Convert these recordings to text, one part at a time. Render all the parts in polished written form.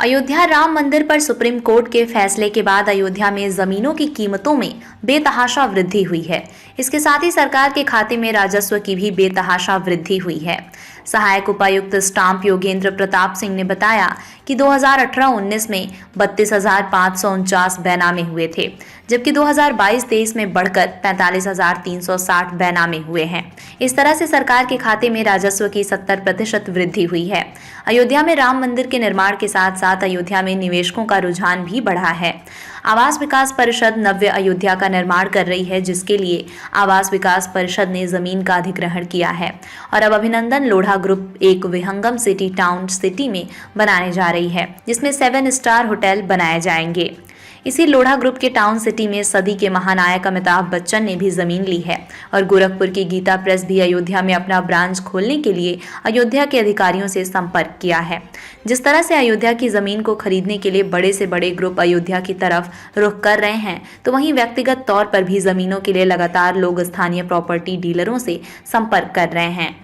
अयोध्या राम मंदिर पर supreme court के फैसले के बाद अयोध्या में जमीनों की कीमतों में बेतहाशा वृद्धि हुई है। इसके साथ ही सरकार के खाते में राजस्व की भी बेतहाशा वृद्धि हुई है। सहायक उपायुक्त स्टाम्प योगेंद्र प्रताप सिंह ने बताया कि 2018-19 में 32,549 बैनामे हुए थे, जबकि 2022-23 में बढ़कर 45,360 बैनामे हुए हैं। इस तरह से सरकार के खाते में राजस्व की 70% वृद्धि हुई है। अयोध्या में राम मंदिर के निर्माण के साथ साथ अयोध्या में निवेशकों का रुझान भी बढ़ा है। आवास विकास परिषद नव्य अयोध्या का निर्माण कर रही है, जिसके लिए आवास विकास परिषद ने जमीन का अधिग्रहण किया है और अब अभिनंदन लोढ़ा ग्रुप एक विहंगम सिटी टाउन सिटी में बनाने जा रही है, जिसमें 7 स्टार होटल बनाए जाएंगे। इसी लोढ़ा ग्रुप के टाउन सिटी में सदी के महानायक अमिताभ बच्चन ने भी जमीन ली है और गोरखपुर की गीता प्रेस भी अयोध्या में अपना ब्रांच खोलने के लिए अयोध्या के अधिकारियों से संपर्क किया है। जिस तरह से अयोध्या की जमीन को खरीदने के लिए बड़े से बड़े ग्रुप अयोध्या की तरफ रुख कर रहे हैं, तो वहीं व्यक्तिगत तौर पर भी जमीनों के लिए लगातार लोग स्थानीय प्रॉपर्टी डीलरों से संपर्क कर रहे हैं।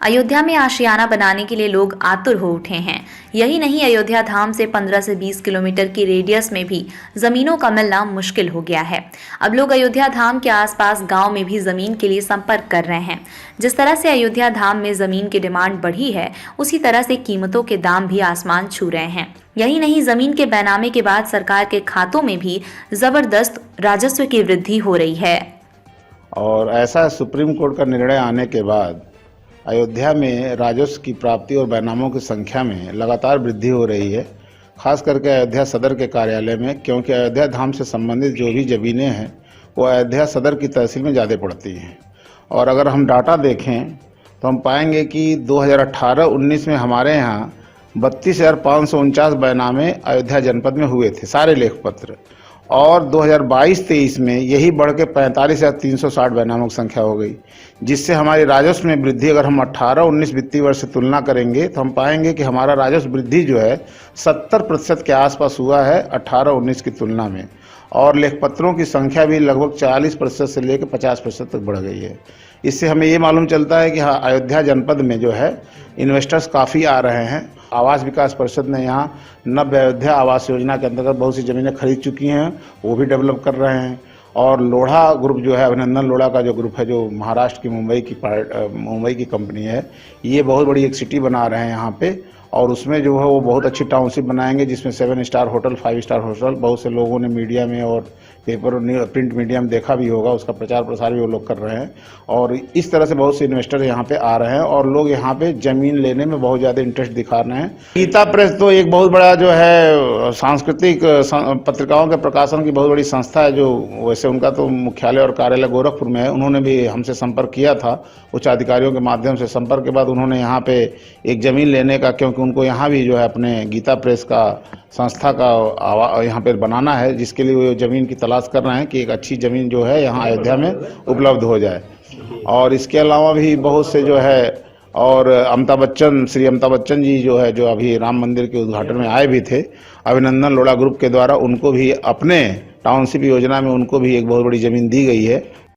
अयोध्या में आशियाना बनाने के लिए लोग आतुर हो उठे हैं। यही नहीं, अयोध्या धाम से 15 से 20 किलोमीटर की रेडियस में भी जमीनों का मिलना मुश्किल हो गया है। अब लोग अयोध्या धाम के आसपास गांव में भी जमीन के लिए संपर्क कर रहे हैं। जिस तरह से अयोध्या धाम में जमीन की डिमांड बढ़ी है, उसी तरह से कीमतों के दाम भी आसमान छू रहे हैं। यही नहीं, जमीन के बैनामे के बाद सरकार के खातों में भी जबरदस्त राजस्व की वृद्धि हो रही है। और ऐसा सुप्रीम कोर्ट का निर्णय आने के बाद अयोध्या में राजस्व की प्राप्ति और बैनामों की संख्या में लगातार वृद्धि हो रही है, खास करके अयोध्या सदर के कार्यालय में, क्योंकि अयोध्या धाम से संबंधित जो भी ज़मीनें हैं वो अयोध्या सदर की तहसील में ज़्यादा पड़ती हैं। और अगर हम डाटा देखें तो हम पाएंगे कि 2018-19 में हमारे यहाँ 32,549 बैनामे अयोध्या जनपद में हुए थे, सारे लेख पत्र, और 2022-23 में यही बढ़ के 45,360 बैनामों की संख्या हो गई, जिससे हमारी राजस्व में वृद्धि, अगर हम 18-19 वित्तीय वर्ष से तुलना करेंगे तो हम पाएंगे कि हमारा राजस्व वृद्धि जो है 70% के आसपास हुआ है 18-19 की तुलना में। और लेखपत्रों की संख्या भी लगभग 40% से लेकर 50% तक बढ़ गई है। इससे हमें ये मालूम चलता है कि हाँ, अयोध्या जनपद में जो है इन्वेस्टर्स काफ़ी आ रहे हैं। आवास विकास परिषद ने यहाँ नव्य अयोध्या आवास योजना के अंतर्गत बहुत सी ज़मीनें खरीद चुकी हैं, वो भी डेवलप कर रहे हैं। और लोढ़ा ग्रुप जो है, अभिनंदन लोढ़ा का जो ग्रुप है, जो महाराष्ट्र की मुंबई की कंपनी है, ये बहुत बड़ी एक सिटी बना रहे हैं यहाँ पे, और उसमें जो है वो बहुत अच्छी टाउनशिप बनाएंगे, जिसमें 7 स्टार होटल, 5 स्टार होटल, बहुत से लोगों ने मीडिया में और पेपर और प्रिंट मीडिया में देखा भी होगा, उसका प्रचार प्रसार भी वो लोग कर रहे हैं। और इस तरह से बहुत से इन्वेस्टर यहाँ पे आ रहे हैं और लोग यहाँ पे ज़मीन लेने में बहुत ज़्यादा इंटरेस्ट दिखा रहे हैं। गीता प्रेस तो एक बहुत बड़ा जो है सांस्कृतिक पत्रिकाओं के प्रकाशन की बहुत बड़ी संस्था है, जो वैसे उनका तो मुख्यालय और कार्यालय गोरखपुर में है। उन्होंने भी हमसे संपर्क किया था, उच्च अधिकारियों के माध्यम से संपर्क के बाद उन्होंने यहाँ पे एक ज़मीन लेने का, क्योंकि उनको यहाँ भी जो है अपने गीता प्रेस का संस्था का यहाँ पे बनाना है, जिसके लिए वो ज़मीन की तलाश कर रहे हैं कि एक अच्छी ज़मीन जो है यहाँ अयोध्या में उपलब्ध हो जाए। और इसके अलावा भी बहुत से जो है, और श्री अमिताभ बच्चन जी जो है, जो अभी राम मंदिर के उद्घाटन में आए भी थे, अभिनंदन लोढ़ा ग्रुप के द्वारा उनको भी अपने टाउनशिप योजना में उनको भी एक बहुत बड़ी ज़मीन दी गई है।